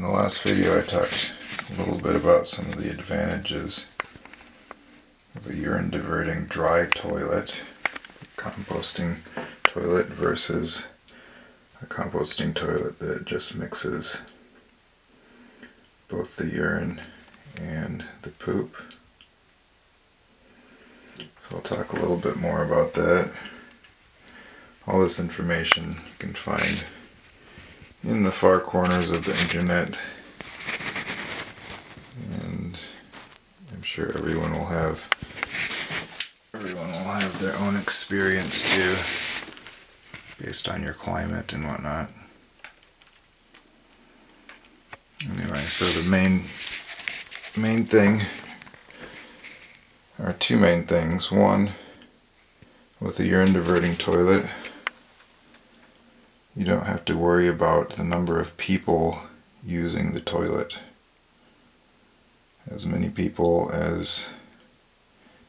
In the last video I talked a little bit about some of the advantages of a urine diverting dry toilet, composting toilet, versus a composting toilet that just mixes both the urine and the poop. So I'll talk a little bit more about that. All this information you can find in the far corners of the internet, and I'm sure everyone will have their own experience too, based on your climate and whatnot. Anyway, so the main thing, or two main things. One, with a urine diverting toilet, you don't have to worry about the number of people using the toilet. As many people as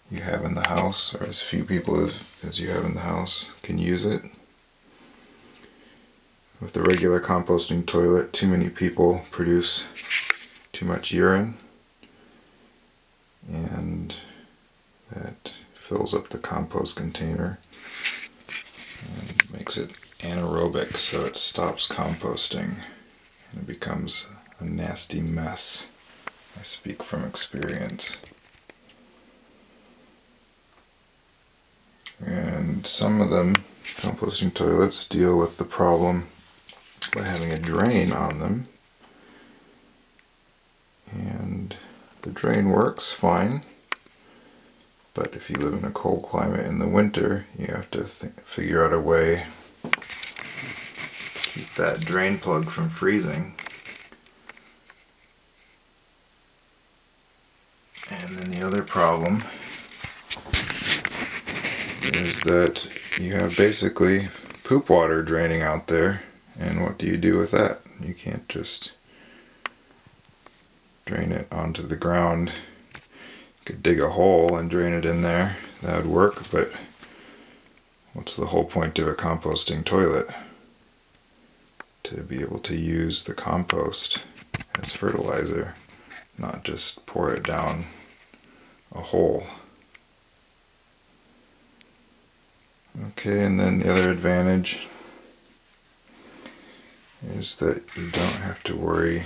you have in the house, or as few people as you have in the house, can use it. With the regular composting toilet, too many people produce too much urine, and that fills up the compost container and makes it anaerobic, so it stops composting and it becomes a nasty mess. I speak from experience. And some of them, composting toilets, deal with the problem by having a drain on them, and the drain works fine, but if you live in a cold climate in the winter, you have to figure out a way to keep that drain plug from freezing. And then the other problem is that you have basically poop water draining out there, and what do you do with that? You can't just drain it onto the ground. You could dig a hole and drain it in there. That would work, but what's the whole point of a composting toilet? To be able to use the compost as fertilizer, not just pour it down a hole. Okay, and then the other advantage is that you don't have to worry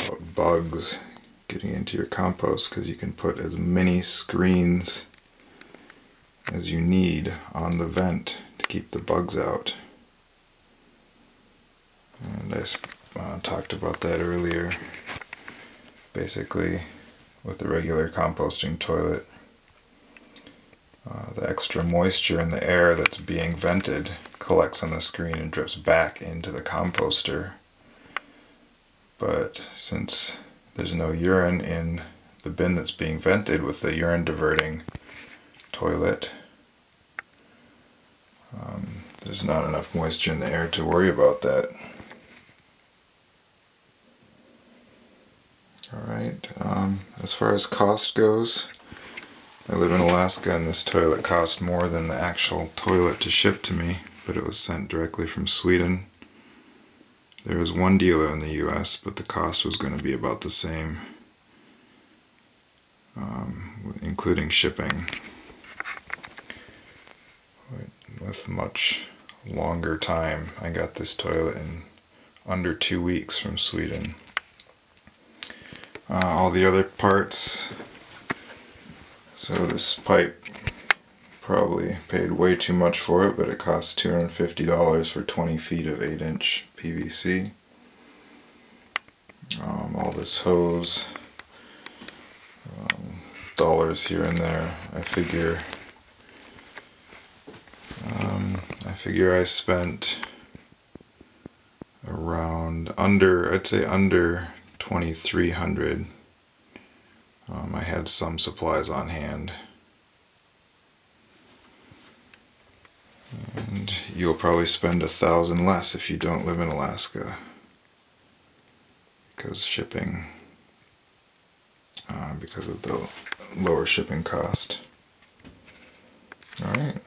about bugs getting into your compost, because you can put as many screens as you need on the vent to keep the bugs out. And I talked about that earlier. Basically, with the regular composting toilet, the extra moisture in the air that's being vented collects on the screen and drips back into the composter. But since there's no urine in the bin that's being vented with the urine diverting toilet, there's not enough moisture in the air to worry about that. Alright, as far as cost goes, I live in Alaska, and this toilet cost more than the actual toilet to ship to me, but it was sent directly from Sweden. There was one dealer in the US, but the cost was going to be about the same, including shipping, with much longer time. I got this toilet in under 2 weeks from Sweden. All the other parts, so this pipe, probably paid way too much for it, but it cost $250 for 20 feet of 8-inch PVC. All this hose, dollars here and there. I figure I spent around I'd say under $2,300. I had some supplies on hand. And you'll probably spend $1,000 less if you don't live in Alaska, because because of the lower shipping cost. Alright,